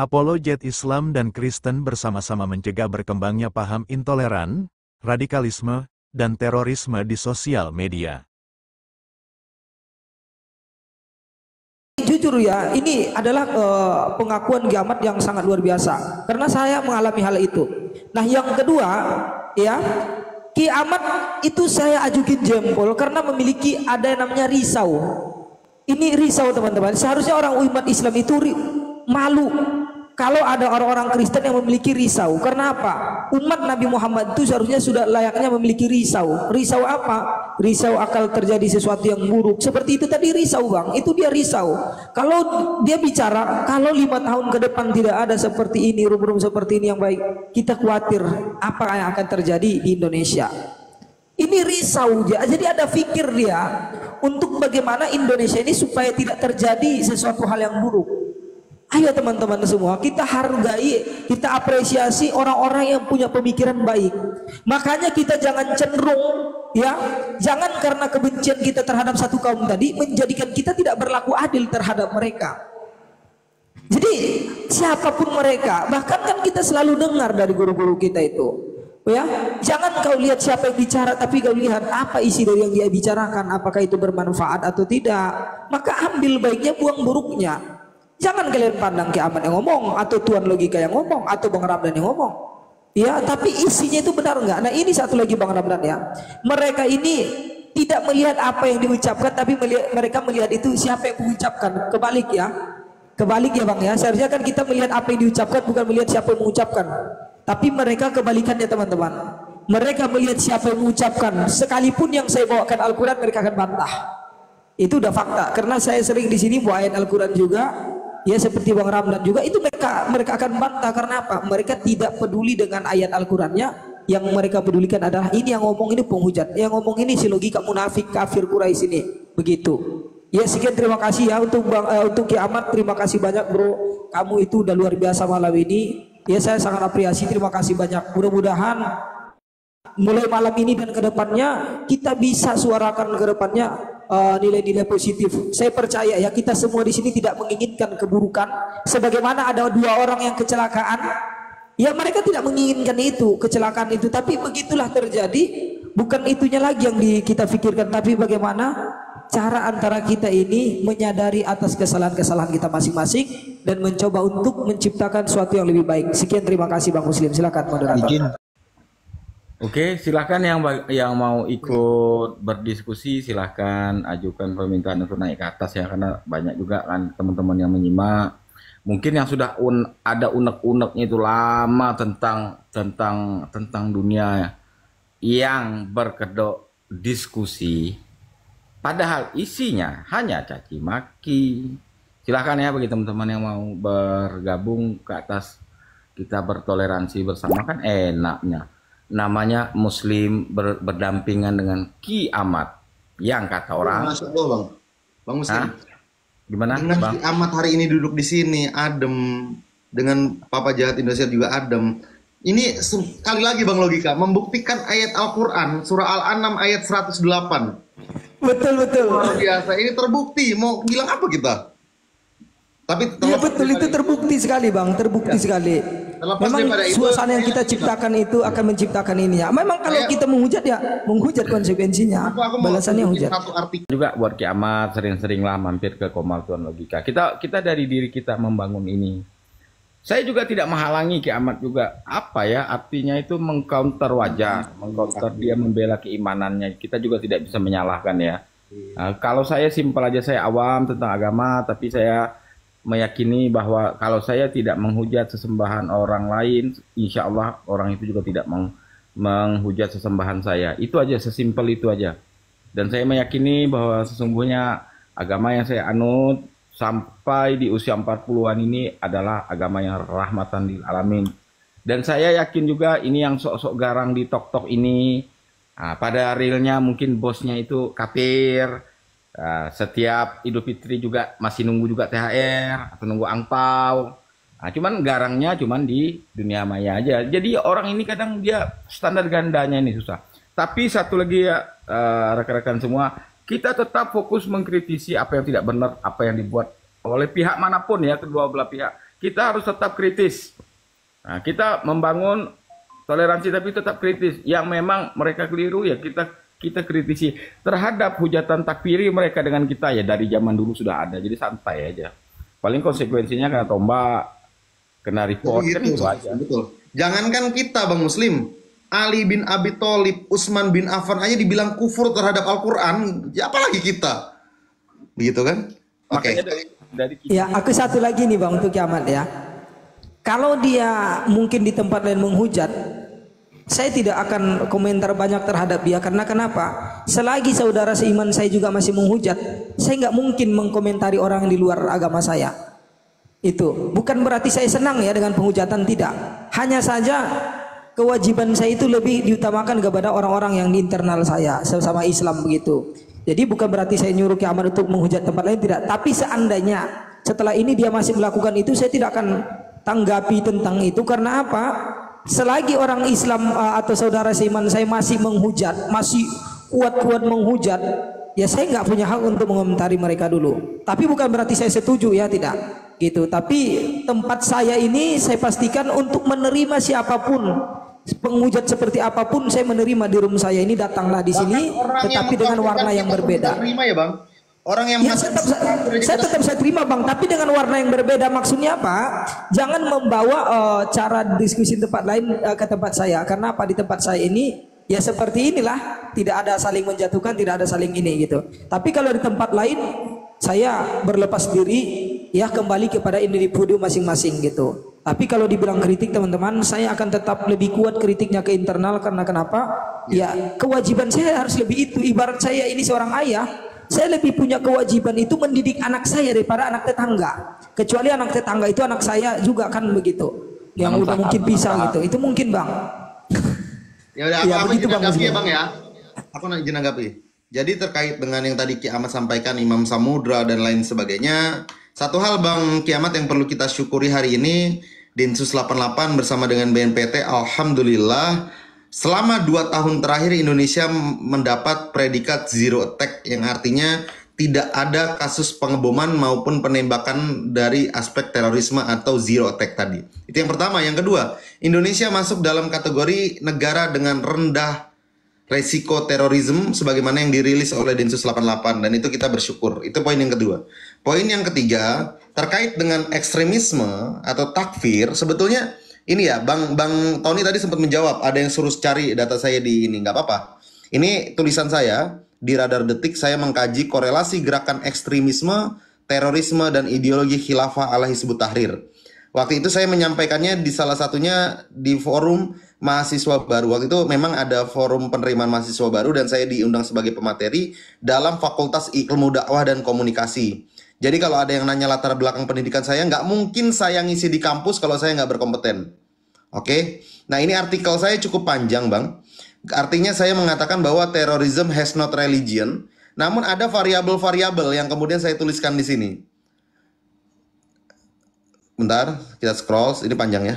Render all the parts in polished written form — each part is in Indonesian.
Apologet Islam dan Kristen bersama-sama mencegah berkembangnya paham intoleran, radikalisme, dan terorisme di sosial media. Jujur ya, ini adalah pengakuan kiamat yang sangat luar biasa. Karena saya mengalami hal itu. Nah, yang kedua, ya, kiamat itu saya ajukin jempol karena memiliki ada yang namanya risau. Ini risau teman-teman. Seharusnya orang umat Islam itu malu kalau ada orang-orang Kristen yang memiliki risau. Karena apa? Umat Nabi Muhammad itu seharusnya sudah layaknya memiliki risau. Risau apa? Risau akal terjadi sesuatu yang buruk. Seperti itu tadi risau bang. Itu dia risau. Kalau dia bicara, kalau 5 tahun ke depan tidak ada seperti ini, rum-rum seperti ini yang baik, kita khawatir apa yang akan terjadi di Indonesia. Ini risau dia. Jadi ada fikir dia untuk bagaimana Indonesia ini supaya tidak terjadi sesuatu hal yang buruk. Ayo teman-teman semua, kita hargai, kita apresiasi orang-orang yang punya pemikiran baik. Makanya kita jangan cenderung, ya, jangan karena kebencian kita terhadap satu kaum tadi menjadikan kita tidak berlaku adil terhadap mereka. Jadi siapapun mereka, bahkan kan kita selalu dengar dari guru-guru kita itu, ya, jangan kau lihat siapa yang bicara, tapi kau lihat apa isi dari yang dia bicarakan, apakah itu bermanfaat atau tidak. Maka ambil baiknya, buang buruknya. Jangan kalian pandang kiamat yang ngomong, atau Tuan Logika yang ngomong, atau Bang Ramdan yang ngomong. Ya, tapi isinya itu benar enggak? Nah, ini satu lagi Bang Ramdan ya. Mereka ini tidak melihat apa yang diucapkan, tapi mereka melihat itu siapa yang mengucapkan. Kebalik ya. Kebalik ya Bang ya. Seharusnya kan kita melihat apa yang diucapkan, bukan melihat siapa yang mengucapkan. Tapi mereka kebalikannya teman-teman. Mereka melihat siapa yang mengucapkan. Sekalipun yang saya bawakan Al-Quran, mereka akan bantah. Itu udah fakta. Karena saya sering di sini bawa ayat Al-Quran juga. Ya seperti Bang Ramdan juga, itu mereka akan bantah. Karena apa? Mereka tidak peduli dengan ayat Al-Qurannya. Yang mereka pedulikan adalah ini yang ngomong ini penghujat, yang ngomong ini si logika munafik kafir Quraisy ini. Begitu. Ya sekian, terima kasih ya untuk kiamat. Terima kasih banyak bro, kamu itu udah luar biasa malam ini. Ya saya sangat apresiasi, terima kasih banyak. Mudah-mudahan mulai malam ini dan kedepannya kita bisa suarakan ke depannya nilai-nilai positif. Saya percaya ya, kita semua di sini tidak menginginkan keburukan. Sebagaimana ada 2 orang yang kecelakaan, ya mereka tidak menginginkan itu, kecelakaan itu, tapi begitulah terjadi. Bukan itunya lagi yang kita pikirkan, tapi bagaimana cara antara kita ini menyadari atas kesalahan-kesalahan kita masing-masing dan mencoba untuk menciptakan sesuatu yang lebih baik. Sekian, terima kasih Bang Muslim. Silakan moderator. Oke, silakan yang mau ikut berdiskusi, silakan ajukan permintaan untuk naik ke atas ya, karena banyak juga kan teman-teman yang menyimak. Mungkin yang sudah ada unek-uneknya itu lama tentang dunia yang berkedok diskusi, padahal isinya hanya caci maki. Silahkan ya bagi teman-teman yang mau bergabung ke atas, kita bertoleransi bersama, kan enaknya. Namanya Muslim berdampingan dengan kiamat, yang kata orang. Masuk loh Bang Muslim. Gimana Bang? Kiamat hari ini duduk di sini adem, dengan Papa Jahat Indonesia juga adem. Ini sekali lagi Bang Logika membuktikan ayat Al-Quran surah Al-An'am ayat 108. Betul. Luar biasa, ini terbukti. Mau bilang apa kita? Tapi ya betul, itu terbukti sekali Bang, terbukti sekali. Memang suasana yang kita ciptakan itu akan menciptakan ini ya. Memang kalau kita menghujat ya menghujat konsekuensinya. Balasannya hujat. Juga buat kiamat sering-seringlah mampir ke Komal Tuan Logika. Kita dari diri kita membangun ini. Saya juga tidak menghalangi kiamat juga. Apa ya artinya itu mengcounter wajah, mengcounter dia membela keimanannya. Kita juga tidak bisa menyalahkan ya. Nah, kalau saya simpel aja, saya awam tentang agama, tapi saya meyakini bahwa kalau saya tidak menghujat sesembahan orang lain, insya Allah orang itu juga tidak menghujat sesembahan saya. Itu aja, sesimpel itu aja. Dan saya meyakini bahwa sesungguhnya agama yang saya anut sampai di usia 40-an ini adalah agama yang rahmatan lil alamin. Dan saya yakin juga ini yang sok-sok garang di tok-tok ini, pada realnya mungkin bosnya itu kafir. Setiap Idul Fitri juga masih nunggu juga THR atau nunggu angpau. Cuman garangnya cuman di dunia maya aja. Jadi orang ini kadang dia standar gandanya ini susah. Tapi satu lagi ya rekan-rekan semua, kita tetap fokus mengkritisi apa yang tidak benar, apa yang dibuat oleh pihak manapun ya, kedua belah pihak. kita harus tetap kritis. Nah, kita membangun toleransi tapi tetap kritis. Yang memang mereka keliru ya kita kritisi terhadap hujatan takfiri mereka dengan kita ya dari zaman dulu sudah ada. Jadi santai aja. Paling konsekuensinya kena tombak, kena report kan itu aja. Betul. Jangankan kita Bang Muslim, Ali bin Abi Thalib, Utsman bin Affan aja dibilang kufur terhadap Al-Qur'an, ya apalagi kita. Begitu kan? Oke. Makanya dari kita. Ya, aku satu lagi nih Bang untuk kiamat ya. Kalau dia mungkin di tempat lain menghujat, saya tidak akan komentar banyak terhadap dia karena kenapa? Selagi saudara seiman saya juga masih menghujat, saya nggak mungkin mengkomentari orang di luar agama saya. Itu bukan berarti saya senang ya dengan penghujatan, tidak. Hanya saja kewajiban saya itu lebih diutamakan kepada orang-orang yang di internal saya sesama Islam begitu. Jadi bukan berarti saya nyuruh kiamat untuk menghujat tempat lain, tidak. Tapi seandainya setelah ini dia masih melakukan itu, saya tidak akan tanggapi tentang itu. Karena apa? Selagi orang Islam atau saudara seiman saya masih menghujat, masih kuat-kuat menghujat, ya saya nggak punya hak untuk mengomentari mereka dulu. Tapi bukan berarti saya setuju ya, tidak gitu. Tapi tempat saya ini saya pastikan untuk menerima siapapun, penghujat seperti apapun saya menerima di room saya ini, datanglah di sini, tetapi dengan warna yang berbeda. Terima ya Bang. Orang yang Ya, saya tetap saya terima Bang, tapi dengan warna yang berbeda. Maksudnya apa? Jangan membawa cara diskusi tempat lain ke tempat saya. Karena apa, di tempat saya ini ya seperti inilah, tidak ada saling menjatuhkan, tidak ada saling ini gitu. Tapi kalau di tempat lain saya berlepas diri, ya kembali kepada individu masing-masing gitu. Tapi kalau dibilang kritik teman-teman, saya akan tetap lebih kuat kritiknya ke internal. Karena kenapa? Ya kewajiban saya harus lebih itu. Ibarat saya ini seorang ayah, saya lebih punya kewajiban itu mendidik anak saya daripada anak tetangga. Kecuali anak tetangga itu anak saya juga kan begitu. Yang udah mungkin bisa gitu. Itu mungkin Bang. Ya udah, aku izin nanggapi ya Bang ya. Aku izin nanggapi. Jadi terkait dengan yang tadi Ki Ahmad sampaikan, Imam Samudra dan lain sebagainya, satu hal Bang Kiamat yang perlu kita syukuri hari ini, Densus 88 bersama dengan BNPT, alhamdulillah selama 2 tahun terakhir Indonesia mendapat predikat zero attack, yang artinya tidak ada kasus pengeboman maupun penembakan dari aspek terorisme atau zero attack tadi. Itu yang pertama. Yang kedua, Indonesia masuk dalam kategori negara dengan rendah resiko terorisme sebagaimana yang dirilis oleh Densus 88, dan itu kita bersyukur. Itu poin yang kedua. Poin yang ketiga, terkait dengan ekstremisme atau takfir, sebetulnya ini ya, Bang Tony tadi sempat menjawab, ada yang suruh cari data saya di ini, nggak apa-apa. Ini tulisan saya di Radar Detik, saya mengkaji korelasi gerakan ekstremisme, terorisme, dan ideologi khilafah ala Hizbut Tahrir. Waktu itu saya menyampaikannya di salah satunya di forum mahasiswa baru. Waktu itu memang ada forum penerimaan mahasiswa baru dan saya diundang sebagai pemateri dalam Fakultas Ilmu Dakwah dan Komunikasi. Jadi kalau ada yang nanya latar belakang pendidikan saya, nggak mungkin saya ngisi di kampus kalau saya nggak berkompeten. Oke, nah ini artikel saya cukup panjang Bang. Artinya saya mengatakan bahwa terrorism has not religion. Namun ada variabel-variabel yang kemudian saya tuliskan di sini. Bentar, kita scroll, ini panjang ya.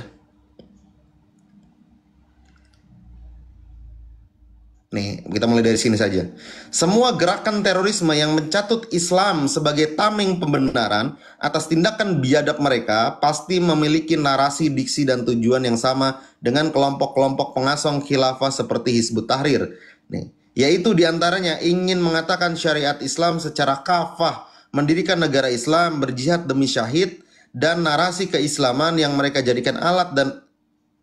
Nih, kita mulai dari sini saja. Semua gerakan terorisme yang mencatut Islam sebagai tameng pembenaran atas tindakan biadab mereka pasti memiliki narasi, diksi, dan tujuan yang sama dengan kelompok-kelompok pengasong khilafah seperti Hizbut Tahrir. Nih, yaitu diantaranya ingin mengatakan syariat Islam secara kafah, mendirikan negara Islam, berjihad demi syahid, dan narasi keislaman yang mereka jadikan alat dan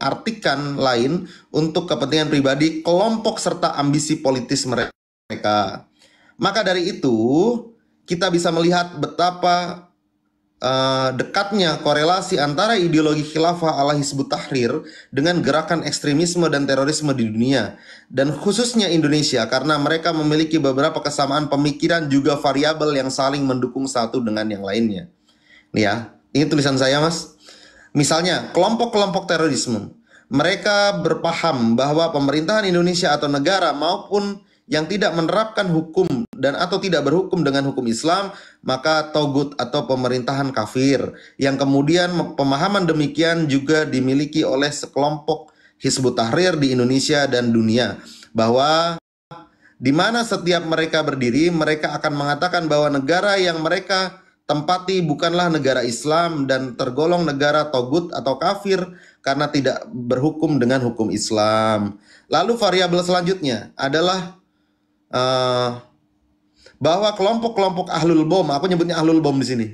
artikan lain untuk kepentingan pribadi, kelompok, serta ambisi politis mereka. Maka dari itu, kita bisa melihat betapa dekatnya korelasi antara ideologi khilafah ala Hizbut Tahrir dengan gerakan ekstremisme dan terorisme di dunia, dan khususnya Indonesia, karena mereka memiliki beberapa kesamaan pemikiran juga variabel yang saling mendukung satu dengan yang lainnya. Nih ya, ini tulisan saya Mas. Misalnya, kelompok-kelompok terorisme, mereka berpaham bahwa pemerintahan Indonesia atau negara maupun yang tidak menerapkan hukum dan atau tidak berhukum dengan hukum Islam, maka togut atau pemerintahan kafir. Yang kemudian pemahaman demikian juga dimiliki oleh sekelompok Hizbut Tahrir di Indonesia dan dunia, bahwa di mana setiap mereka berdiri, mereka akan mengatakan bahwa negara yang mereka tempati bukanlah negara Islam dan tergolong negara togut atau kafir karena tidak berhukum dengan hukum Islam. Lalu variabel selanjutnya adalah bahwa kelompok-kelompok ahlul bom, aku nyebutnya ahlul bom di sini,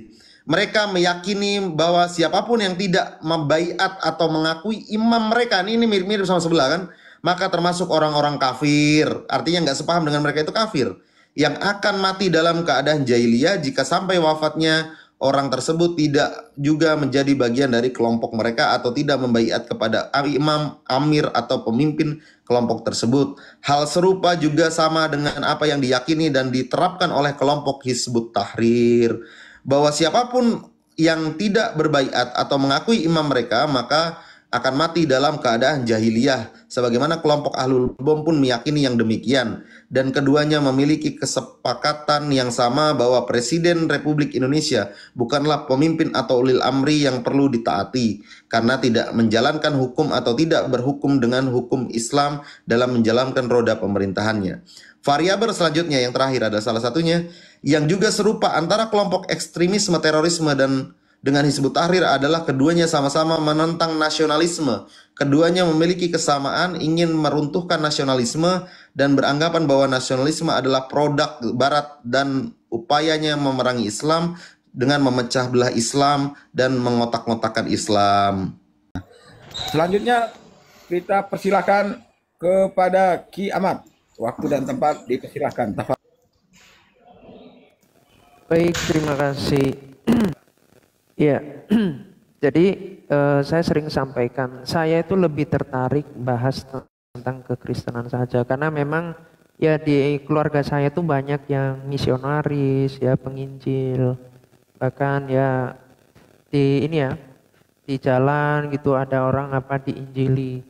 mereka meyakini bahwa siapapun yang tidak membaiat atau mengakui imam mereka, ini mirip-mirip sama sebelah kan, maka termasuk orang-orang kafir, artinya nggak sepaham dengan mereka itu kafir, yang akan mati dalam keadaan jahiliyah jika sampai wafatnya orang tersebut tidak juga menjadi bagian dari kelompok mereka atau tidak membaiat kepada imam, amir atau pemimpin kelompok tersebut. Hal serupa juga sama dengan apa yang diyakini dan diterapkan oleh kelompok Hizbut Tahrir, bahwa siapapun yang tidak berbaiat atau mengakui imam mereka maka akan mati dalam keadaan jahiliyah, sebagaimana kelompok ahlul bom pun meyakini yang demikian, dan keduanya memiliki kesepakatan yang sama bahwa Presiden Republik Indonesia bukanlah pemimpin atau ulil amri yang perlu ditaati karena tidak menjalankan hukum atau tidak berhukum dengan hukum Islam dalam menjalankan roda pemerintahannya. Variabel selanjutnya yang terakhir adalah salah satunya yang juga serupa antara kelompok ekstremisme terorisme dan dengan Hizbut Tahrir adalah keduanya sama-sama menentang nasionalisme. Keduanya memiliki kesamaan ingin meruntuhkan nasionalisme dan beranggapan bahwa nasionalisme adalah produk Barat dan upayanya memerangi Islam dengan memecah belah Islam dan mengotak-ngotakkan Islam. Selanjutnya kita persilahkan kepada Ki Ahmad. Waktu dan tempat dipersilahkan. Baik, terima kasih. Ya, jadi saya sering sampaikan, saya itu lebih tertarik bahas tentang kekristenan saja, karena memang ya di keluarga saya itu banyak yang misionaris, ya penginjil, bahkan ya di ini ya di jalan gitu ada orang apa diinjili.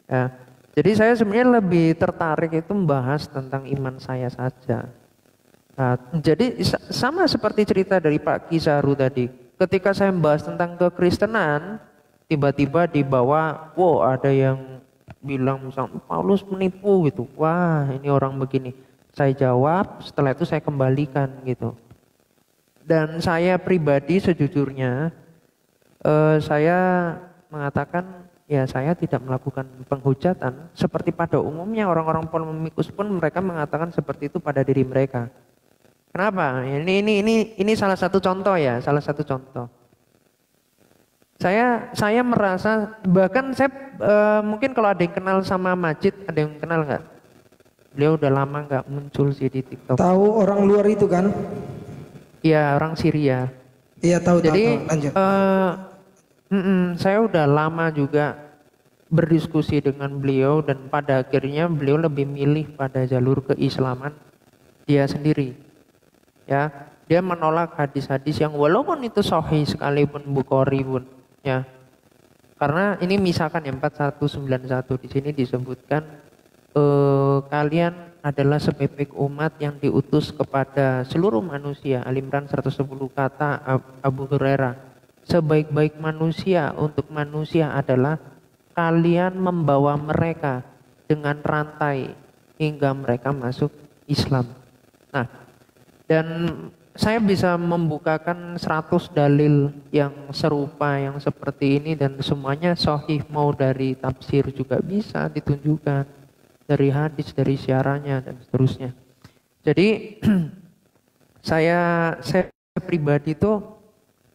Ya, jadi saya sebenarnya lebih tertarik itu membahas tentang iman saya saja. Nah, jadi sama seperti cerita dari Pak Kisaru tadi. Ketika saya membahas tentang kekristenan, tiba-tiba dibawa, wow ada yang bilang misalnya Paulus menipu gitu. Wah ini orang begini. Saya jawab, setelah itu saya kembalikan gitu. Dan saya pribadi sejujurnya, saya mengatakan ya saya tidak melakukan penghujatan. Seperti pada umumnya orang-orang polemikus pun mereka mengatakan seperti itu pada diri mereka. Kenapa? Ini salah satu contoh ya, salah satu contoh. Saya merasa bahkan saya mungkin kalau ada yang kenal sama Majid, ada yang kenal nggak? Beliau udah lama nggak muncul sih di TikTok. Tahu orang luar itu kan? Iya, orang Syria. Iya tahu. Jadi tahu. Lanjut. Saya udah lama juga berdiskusi dengan beliau dan pada akhirnya beliau lebih milih pada jalur keislaman dia sendiri. Ya, dia menolak hadis-hadis yang walaupun itu sahih sekalipun Bukhari pun, ya. Karena ini misalkan ya 4191 di sini disebutkan kalian adalah sebebek umat yang diutus kepada seluruh manusia. Al-Imran 110 kata Abu Hurairah. Sebaik-baik manusia untuk manusia adalah kalian membawa mereka dengan rantai hingga mereka masuk Islam. Nah, dan saya bisa membukakan 100 dalil yang serupa, yang seperti ini dan semuanya sahih, mau dari tafsir juga bisa ditunjukkan, dari hadis, dari syarahnya dan seterusnya. Jadi saya pribadi itu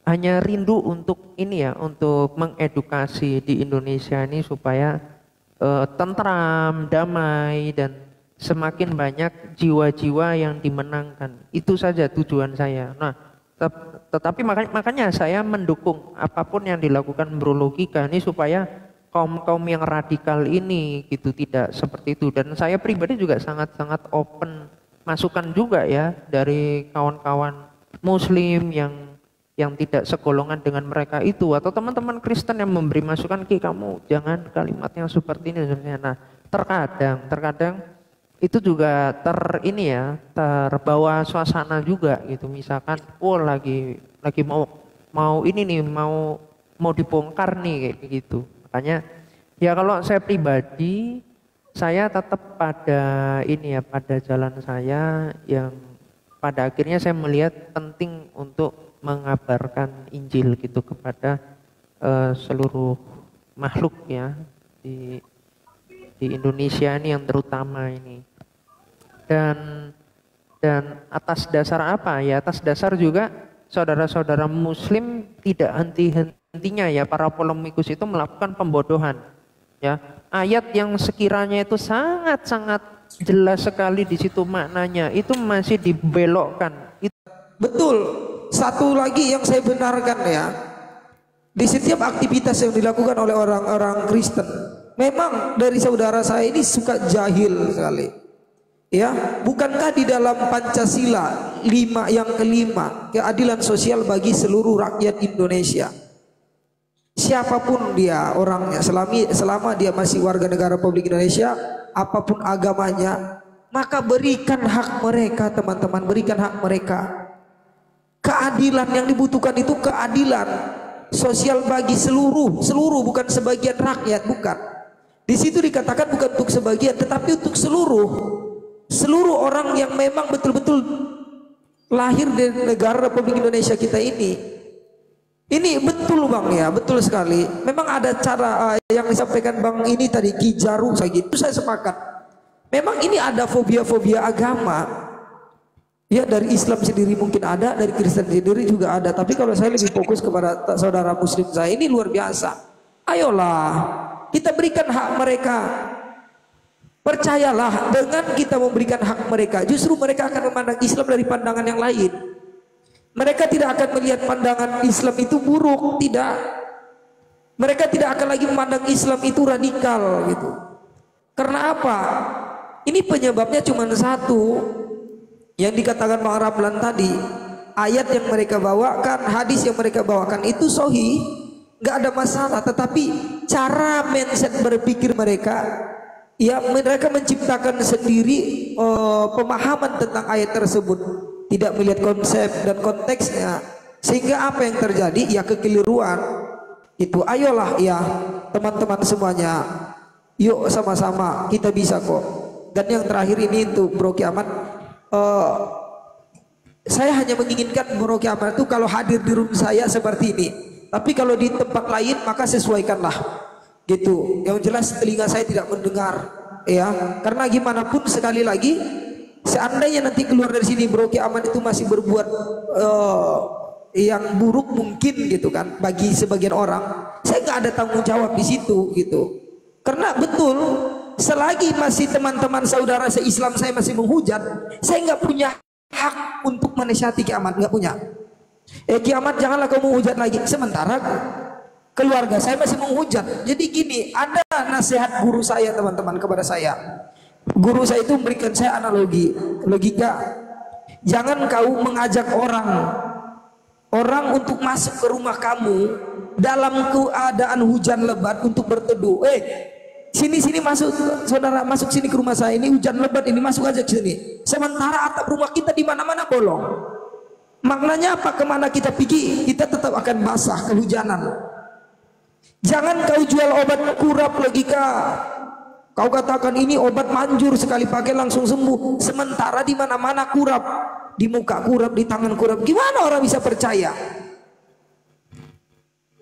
hanya rindu untuk ini ya, untuk mengedukasi di Indonesia ini supaya tentram, damai dan semakin banyak jiwa-jiwa yang dimenangkan. Itu saja tujuan saya. Nah, tetapi makanya saya mendukung apapun yang dilakukan Bro Logika ini supaya kaum-kaum yang radikal ini gitu tidak seperti itu. Dan saya pribadi juga sangat-sangat open masukan juga ya dari kawan-kawan Muslim yang tidak segolongan dengan mereka itu atau teman-teman Kristen yang memberi masukan, Ki kamu jangan kalimat yang seperti ini. Nah, terkadang itu juga terbawa suasana juga gitu, misalkan lagi mau ini nih mau dibongkar nih kayak gitu. Makanya ya kalau saya pribadi saya tetap pada pada jalan saya yang pada akhirnya saya melihat penting untuk mengabarkan Injil gitu kepada seluruh makhluk ya di Indonesia ini yang terutama ini. Dan atas dasar apa ya? Atas dasar juga saudara-saudara Muslim tidak henti-hentinya ya para polemikus itu melakukan pembodohan. Ya, ayat yang sekiranya itu sangat-sangat jelas sekali di situ maknanya itu masih dibelokkan. Betul. Satu lagi yang saya benarkan ya, di setiap aktivitas yang dilakukan oleh orang-orang Kristen, memang dari saudara saya ini suka jahil sekali. Ya, bukankah di dalam Pancasila yang kelima, keadilan sosial bagi seluruh rakyat Indonesia, siapapun dia orangnya, selama dia masih warga negara Republik Indonesia, apapun agamanya, maka berikan hak mereka, teman-teman, berikan hak mereka. Keadilan yang dibutuhkan itu keadilan sosial bagi seluruh, bukan sebagian rakyat, bukan. Di situ dikatakan bukan untuk sebagian, tetapi untuk seluruh orang yang memang betul-betul lahir di negara Republik Indonesia kita ini. Ini betul Bang ya, betul sekali. Memang ada cara yang disampaikan Bang ini tadi Ki Jaru saya gitu, saya sepakat. Memang ini ada fobia-fobia agama. Ya dari Islam sendiri mungkin ada, dari Kristen sendiri juga ada. Tapi kalau saya lebih fokus kepada saudara Muslim saya ini luar biasa. Ayolah kita berikan hak mereka. Percayalah dengan kita memberikan hak mereka, justru mereka akan memandang Islam dari pandangan yang lain. Mereka tidak akan melihat pandangan Islam itu buruk, tidak. Mereka tidak akan lagi memandang Islam itu radikal gitu. Karena apa? Ini penyebabnya cuma satu. Yang dikatakan Bang Ramlan tadi, ayat yang mereka bawakan, hadis yang mereka bawakan itu sahih, nggak ada masalah. Tetapi cara mindset berpikir mereka, ya mereka menciptakan sendiri pemahaman tentang ayat tersebut, tidak melihat konsep dan konteksnya, sehingga apa yang terjadi? Ya kekeliruan. Itu ayolah ya teman-teman semuanya, yuk sama-sama kita bisa kok. Dan yang terakhir ini untuk Bro Kiamat. Saya hanya menginginkan Bro Kiamat itu kalau hadir di room saya seperti ini. Tapi kalau di tempat lain maka sesuaikanlah gitu. Yang jelas telinga saya tidak mendengar ya. Karena gimana pun sekali lagi, seandainya nanti keluar dari sini Bro Kiamat itu masih berbuat yang buruk mungkin gitu kan bagi sebagian orang, saya nggak ada tanggung jawab di situ gitu. Karena betul, selagi masih teman-teman saudara se-Islam saya masih menghujat, saya nggak punya hak untuk menasihati Kiamat, nggak punya. Kiamat janganlah kamu menghujat lagi. Sementara keluarga saya masih menghujat. Jadi gini, ada nasihat guru saya teman-teman kepada saya. Guru saya itu memberikan saya analogi, logika. Jangan kau mengajak orang untuk masuk ke rumah kamu dalam keadaan hujan lebat untuk berteduh. Sini masuk, saudara masuk sini ke rumah saya, ini hujan lebat ini, masuk aja ke sini. Sementara atap rumah kita di mana-mana bolong. Maknanya apa? Kemana kita pergi, kita tetap akan basah kehujanan. Jangan kau jual obat kurap logika. Kau katakan ini obat manjur, sekali pakai langsung sembuh. Sementara di mana-mana kurap, di muka kurap, di tangan kurap. Gimana orang bisa percaya?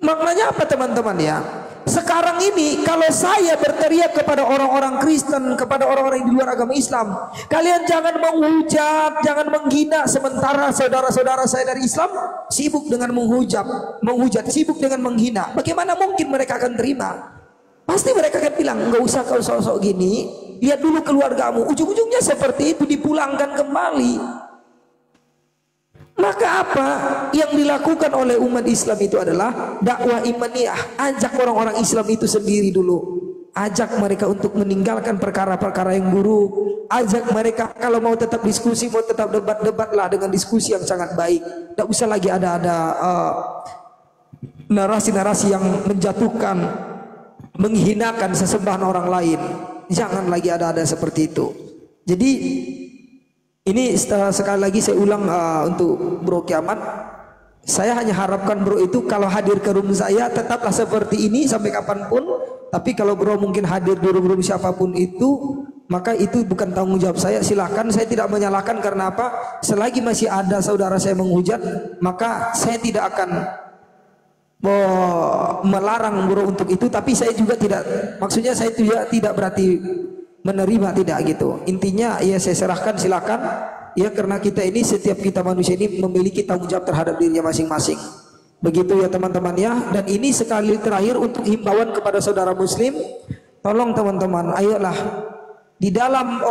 Maknanya apa teman-teman ya? Sekarang ini kalau saya berteriak kepada orang-orang Kristen, kepada orang-orang di luar agama Islam, kalian jangan menghujat, jangan menghina, sementara saudara-saudara saya dari Islam sibuk dengan menghujat, sibuk dengan menghina. Bagaimana mungkin mereka akan terima? Pasti mereka akan bilang, nggak usah kau sok-sok gini, lihat dulu keluargamu. Ujung-ujungnya seperti itu, dipulangkan kembali. Maka apa yang dilakukan oleh umat Islam itu adalah dakwah imaniyah. Ajak orang-orang Islam itu sendiri dulu, ajak mereka untuk meninggalkan perkara-perkara yang buruk. Ajak mereka kalau mau tetap diskusi, mau tetap debat-debatlah dengan diskusi yang sangat baik. Tidak usah lagi ada narasi-narasi yang menjatuhkan, menghinakan sesembahan orang lain. Jangan lagi ada seperti itu. Jadi ini sekali lagi saya ulang untuk Bro Kiamat, saya hanya harapkan Bro itu kalau hadir ke room saya tetaplah seperti ini sampai kapanpun. Tapi kalau Bro mungkin hadir di room siapapun itu, maka itu bukan tanggung jawab saya. Silakan, saya tidak menyalahkan. Karena apa? Selagi masih ada saudara saya menghujat, maka saya tidak akan melarang bro untuk itu. Tapi saya juga tidak, maksudnya saya juga tidak berarti menerima, tidak gitu. Intinya ya saya serahkan, silakan ya, karena kita ini, setiap kita manusia ini memiliki tanggung jawab terhadap dirinya masing-masing. Begitu ya teman-teman ya. Dan ini sekali terakhir untuk himbauan kepada saudara muslim, tolong teman-teman, ayolah di dalam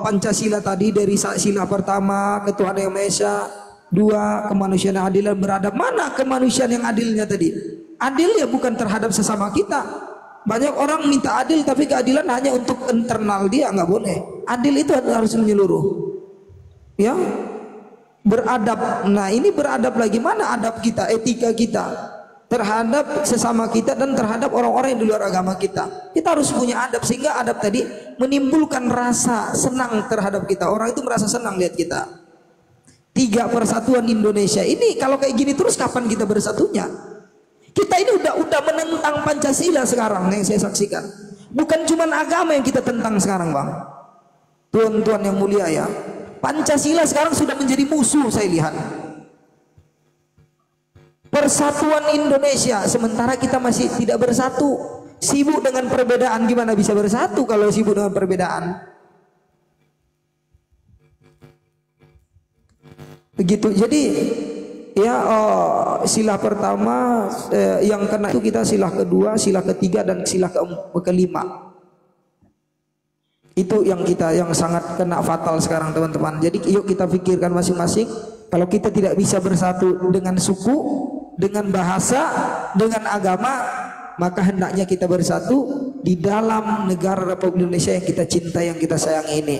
Pancasila tadi, dari sila pertama ketuhanan yang Maha Esa, 2 kemanusiaan yang adil dan beradab. Mana kemanusiaan yang adilnya tadi? Adil ya bukan terhadap sesama kita. Banyak orang minta adil tapi keadilan hanya untuk internal dia, nggak boleh. Adil itu harus menyeluruh. Ya, beradab. Nah ini beradab lagi, mana adab kita, etika kita terhadap sesama kita dan terhadap orang-orang yang di luar agama kita. Kita harus punya adab, sehingga adab tadi menimbulkan rasa senang terhadap kita. Orang itu merasa senang lihat kita. 3 persatuan Indonesia ini kalau kayak gini terus kapan kita bersatunya? Kita ini udah menentang Pancasila sekarang yang saya saksikan. Bukan cuma agama yang kita tentang sekarang, Bang. Tuan-tuan yang mulia ya. Pancasila sekarang sudah menjadi musuh saya lihat. Persatuan Indonesia, sementara kita masih tidak bersatu. Sibuk dengan perbedaan, gimana bisa bersatu kalau sibuk dengan perbedaan? Begitu. Jadi ya sila pertama yang kena itu kita, sila kedua, sila ketiga dan sila kelima. Itu yang sangat kena fatal sekarang teman-teman. Jadi yuk kita pikirkan masing-masing. Kalau kita tidak bisa bersatu dengan suku, dengan bahasa, dengan agama, maka hendaknya kita bersatu di dalam negara Republik Indonesia yang kita cintai, yang kita sayangi ini.